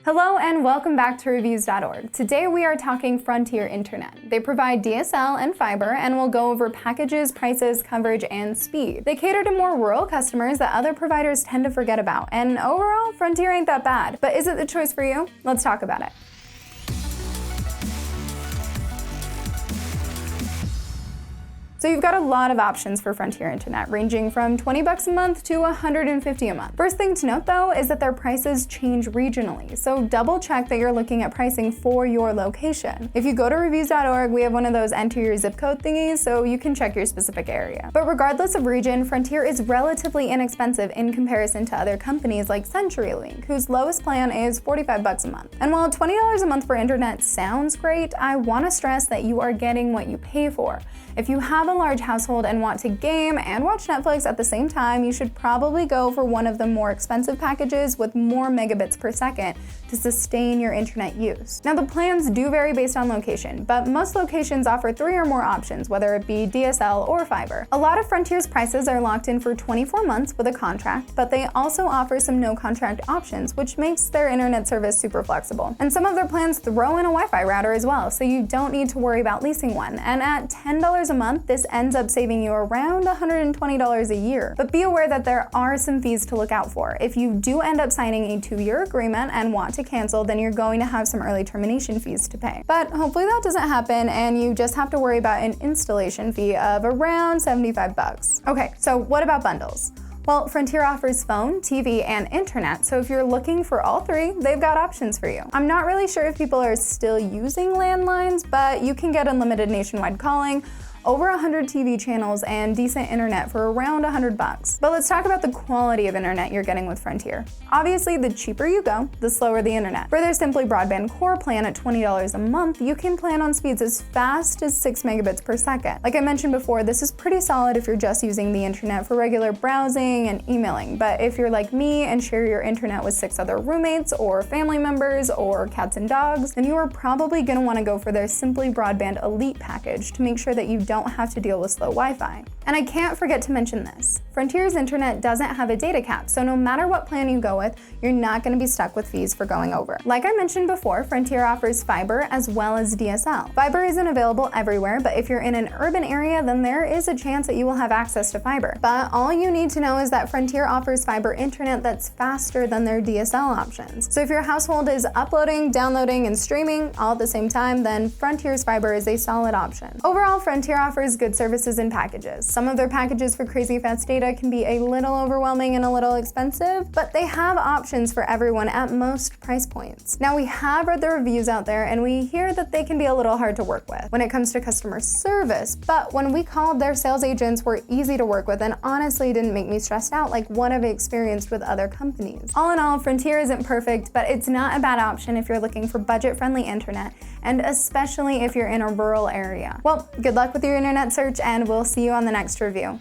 Hello and welcome back to Reviews.org. Today we are talking Frontier Internet. They provide DSL and fiber and will go over packages, prices, coverage, and speed. They cater to more rural customers that other providers tend to forget about, and overall, Frontier ain't that bad. But is it the choice for you? Let's talk about it. So you've got a lot of options for Frontier Internet, ranging from $20 a month to $150 a month. First thing to note though is that their prices change regionally, so double check that you're looking at pricing for your location. If you go to Reviews.org, we have one of those enter your zip code thingies so you can check your specific area. But regardless of region, Frontier is relatively inexpensive in comparison to other companies like CenturyLink, whose lowest plan is $45 a month. And while $20 a month for internet sounds great, I want to stress that you are getting what you pay for. If you have a large household and want to game and watch Netflix at the same time, you should probably go for one of the more expensive packages with more megabits per second to sustain your internet use. Now, the plans do vary based on location, but most locations offer 3 or more options, whether it be DSL or fiber. A lot of Frontier's prices are locked in for 24 months with a contract, but they also offer some no contract options, which makes their internet service super flexible. And some of their plans throw in a Wi-Fi router as well, so you don't need to worry about leasing one. And at $10 a month, this ends up saving you around $120 a year. But be aware that there are some fees to look out for. If you do end up signing a 2-year agreement and want to cancel, then you're going to have some early termination fees to pay. But hopefully that doesn't happen and you just have to worry about an installation fee of around $75. Okay, so what about bundles? Well, Frontier offers phone, TV, and internet, so if you're looking for all 3, they've got options for you. I'm not really sure if people are still using landlines, but you can get unlimited nationwide calling, over 100 TV channels, and decent internet for around $100. But let's talk about the quality of internet you're getting with Frontier. Obviously, the cheaper you go, the slower the internet. For their Simply Broadband Core plan at $20 a month, you can plan on speeds as fast as 6 megabits per second. Like I mentioned before, this is pretty solid if you're just using the internet for regular browsing and emailing. But if you're like me and share your internet with 6 other roommates or family members or cats and dogs, then you are probably gonna wanna go for their Simply Broadband Elite package to make sure that you don't have to deal with slow Wi-Fi. And I can't forget to mention this. Frontier's internet doesn't have a data cap, so no matter what plan you go with, you're not going to be stuck with fees for going over. Like I mentioned before, Frontier offers fiber as well as DSL. Fiber isn't available everywhere, but if you're in an urban area, then there is a chance that you will have access to fiber. But all you need to know is that Frontier offers fiber internet that's faster than their DSL options. So if your household is uploading, downloading, and streaming all at the same time, then Frontier's fiber is a solid option. Overall, Frontier offers good services and packages. Some of their packages for crazy fast data can be a little overwhelming and a little expensive, but they have options for everyone at most price points. Now, we have read the reviews out there and we hear that they can be a little hard to work with when it comes to customer service, but when we called, their sales agents were easy to work with and honestly didn't make me stressed out like what I've experienced with other companies. All in all, Frontier isn't perfect, but it's not a bad option if you're looking for budget-friendly internet, and especially if you're in a rural area. Well, good luck with your internet search, and we'll see you on the next review.